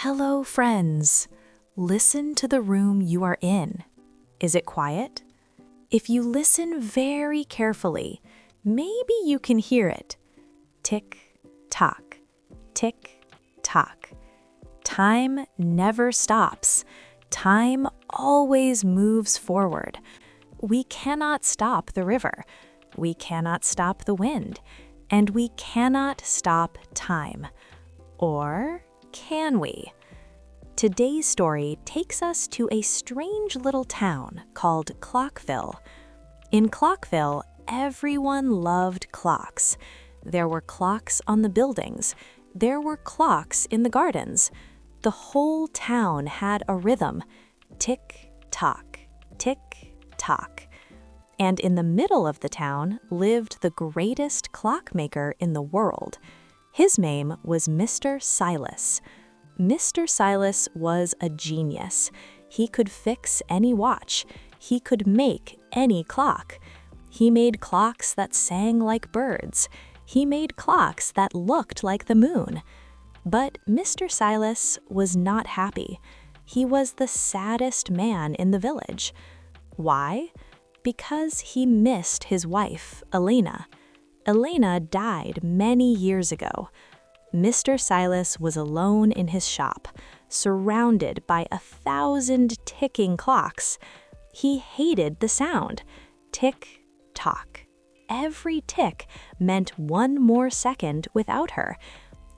Hello, friends. Listen to the room you are in. Is it quiet? If you listen very carefully, maybe you can hear it. Tick-tock, tick-tock. Time never stops. Time always moves forward. We cannot stop the river. We cannot stop the wind. And we cannot stop time. Or can we? Today's story takes us to a strange little town called Clockville. In Clockville, everyone loved clocks. There were clocks on the buildings. There were clocks in the gardens. The whole town had a rhythm. Tick-tock, tick-tock. And in the middle of the town lived the greatest clockmaker in the world. His name was Mr. Silas. Mr. Silas was a genius. He could fix any watch. He could make any clock. He made clocks that sang like birds. He made clocks that looked like the moon. But Mr. Silas was not happy. He was the saddest man in the village. Why? Because he missed his wife, Elena. Elena died many years ago. Mr. Silas was alone in his shop, surrounded by 1,000 ticking clocks. He hated the sound. Tick-tock. Every tick meant one more second without her.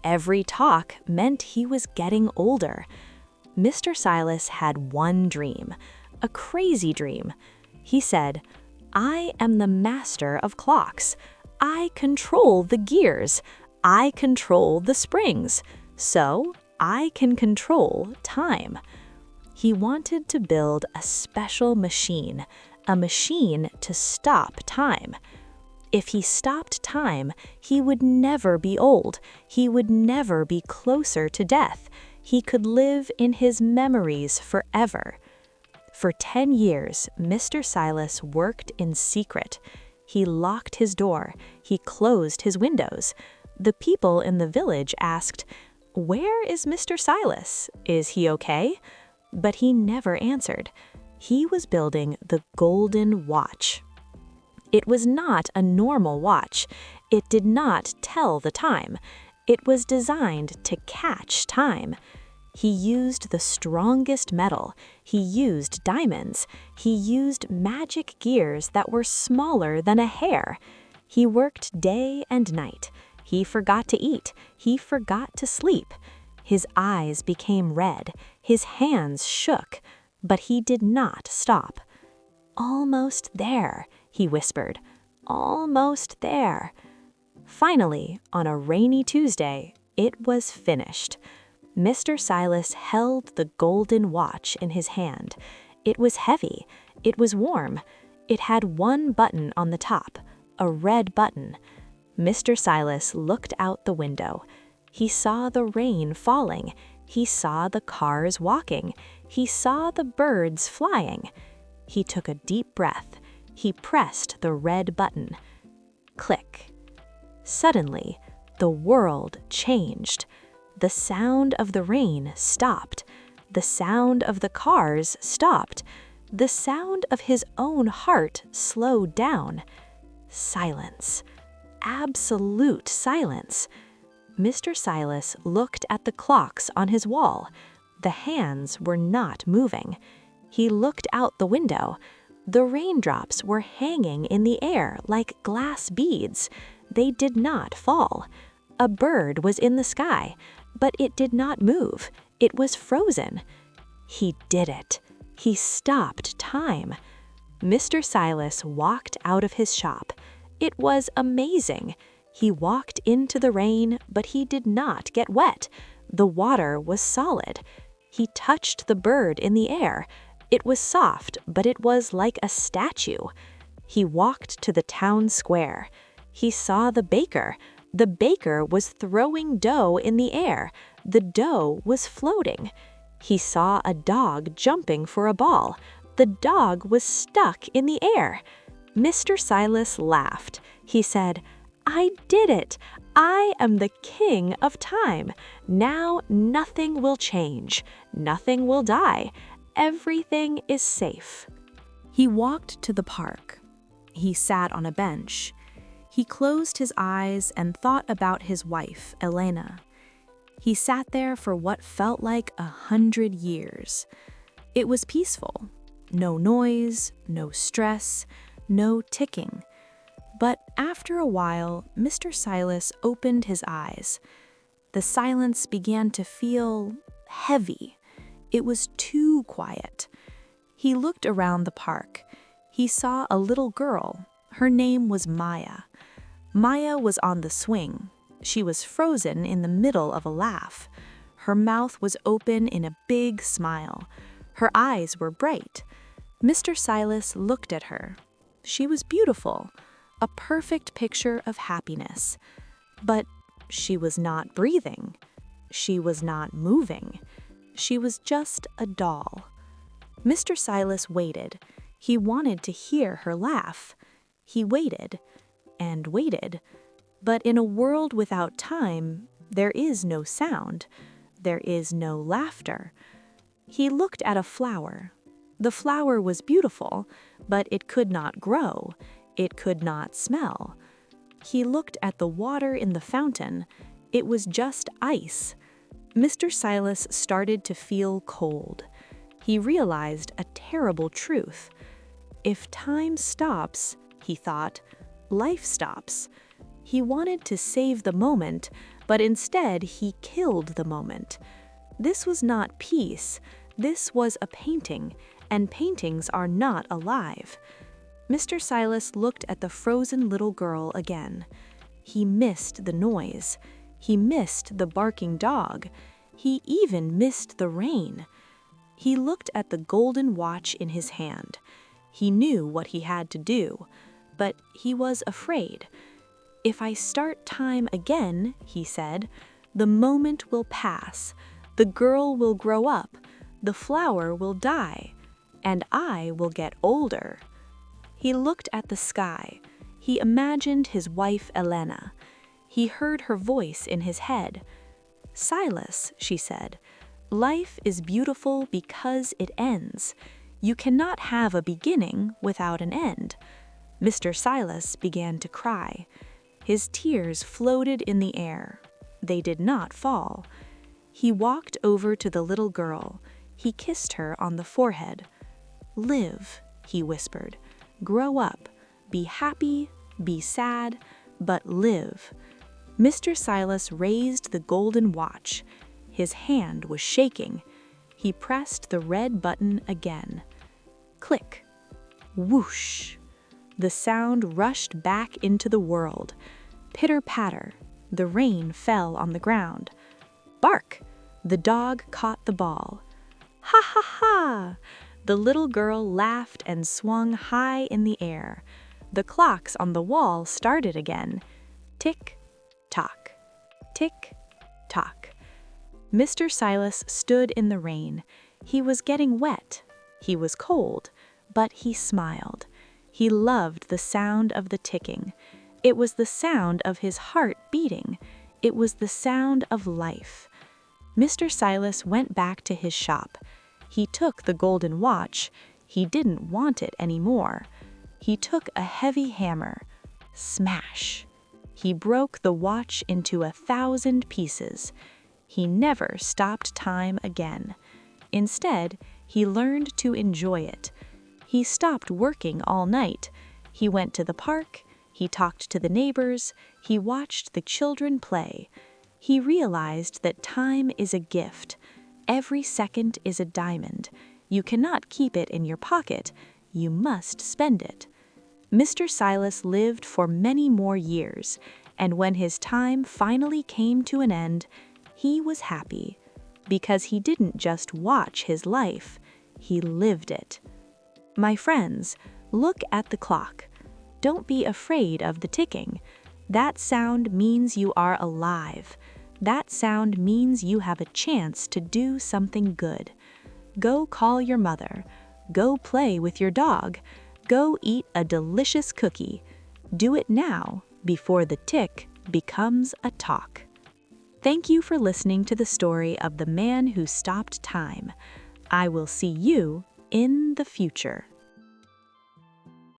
Every tock meant he was getting older. Mr. Silas had one dream, a crazy dream. He said, "I am the master of clocks. I control the gears. I control the springs. So I can control time." He wanted to build a special machine, a machine to stop time. If he stopped time, he would never be old. He would never be closer to death. He could live in his memories forever. For 10 years, Mr. Silas worked in secret. He locked his door. He closed his windows. The people in the village asked, "Where is Mr. Silas? Is he okay?" But he never answered. He was building the Golden Watch. It was not a normal watch. It did not tell the time. It was designed to catch time. He used the strongest metal. He used diamonds. He used magic gears that were smaller than a hair. He worked day and night. He forgot to eat. He forgot to sleep. His eyes became red. His hands shook. But he did not stop. "Almost there," he whispered. "Almost there." Finally, on a rainy Tuesday, it was finished. Mr. Silas held the golden watch in his hand. It was heavy. It was warm. It had one button on the top, a red button. Mr. Silas looked out the window. He saw the rain falling. He saw the cars walking. He saw the birds flying. He took a deep breath. He pressed the red button. Click. Suddenly, the world changed. The sound of the rain stopped. The sound of the cars stopped. The sound of his own heart slowed down. Silence. Absolute silence. Mr. Silas looked at the clocks on his wall. The hands were not moving. He looked out the window. The raindrops were hanging in the air like glass beads. They did not fall. A bird was in the sky, but it did not move. It was frozen. He did it. He stopped time. Mr. Silas walked out of his shop. It was amazing. He walked into the rain, but he did not get wet. The water was solid. He touched the bird in the air. It was soft, but it was like a statue. He walked to the town square. He saw the baker. The baker was throwing dough in the air. The dough was floating. He saw a dog jumping for a ball. The dog was stuck in the air. Mr. Silas laughed. He said, "I did it. I am the king of time. Now nothing will change. Nothing will die. Everything is safe." He walked to the park. He sat on a bench. He closed his eyes and thought about his wife, Elena. He sat there for what felt like 100 years. It was peaceful. No noise, no stress, no ticking. But after a while, Mr. Silas opened his eyes. The silence began to feel heavy. It was too quiet. He looked around the park. He saw a little girl. Her name was Maya. Maya was on the swing. She was frozen in the middle of a laugh. Her mouth was open in a big smile. Her eyes were bright. Mr. Silas looked at her. She was beautiful, a perfect picture of happiness. But she was not breathing. She was not moving. She was just a doll. Mr. Silas waited. He wanted to hear her laugh. He waited and waited. But in a world without time, there is no sound. There is no laughter. He looked at a flower. The flower was beautiful, but it could not grow. It could not smell. He looked at the water in the fountain. It was just ice. Mr. Silas started to feel cold. He realized a terrible truth. If time stops, he thought, life stops. He wanted to save the moment, but instead he killed the moment. This was not peace. This was a painting, and paintings are not alive. Mr. Silas looked at the frozen little girl again. He missed the noise. He missed the barking dog. He even missed the rain. He looked at the golden watch in his hand. He knew what he had to do, but he was afraid. "If I start time again," he said, "the moment will pass. The girl will grow up. The flower will die. And I will get older." He looked at the sky. He imagined his wife Elena. He heard her voice in his head. "Silas," she said, "life is beautiful because it ends. You cannot have a beginning without an end." Mr. Silas began to cry. His tears floated in the air. They did not fall. He walked over to the little girl. He kissed her on the forehead. "Live," he whispered. "Grow up. Be happy, be sad, but live." Mr. Silas raised the golden watch. His hand was shaking. He pressed the red button again. Click. Whoosh. The sound rushed back into the world. Pitter-patter. The rain fell on the ground. Bark! The dog caught the ball. Ha ha ha! The little girl laughed and swung high in the air. The clocks on the wall started again. Tick-tock. Tick-tock. Mr. Silas stood in the rain. He was getting wet. He was cold, but he smiled. He loved the sound of the ticking. It was the sound of his heart beating. It was the sound of life. Mr. Silas went back to his shop. He took the golden watch. He didn't want it anymore. He took a heavy hammer. Smash! He broke the watch into 1,000 pieces. He never stopped time again. Instead, he learned to enjoy it. He stopped working all night. He went to the park. He talked to the neighbors. He watched the children play. He realized that time is a gift. Every second is a diamond. You cannot keep it in your pocket. You must spend it. Mr. Silas lived for many more years, and when his time finally came to an end, he was happy, because he didn't just watch his life, he lived it. My friends, look at the clock. Don't be afraid of the ticking. That sound means you are alive. That sound means you have a chance to do something good. Go call your mother. Go play with your dog. Go eat a delicious cookie. Do it now before the tick becomes a talk. Thank you for listening to the story of the man who stopped time. I will see you in the future.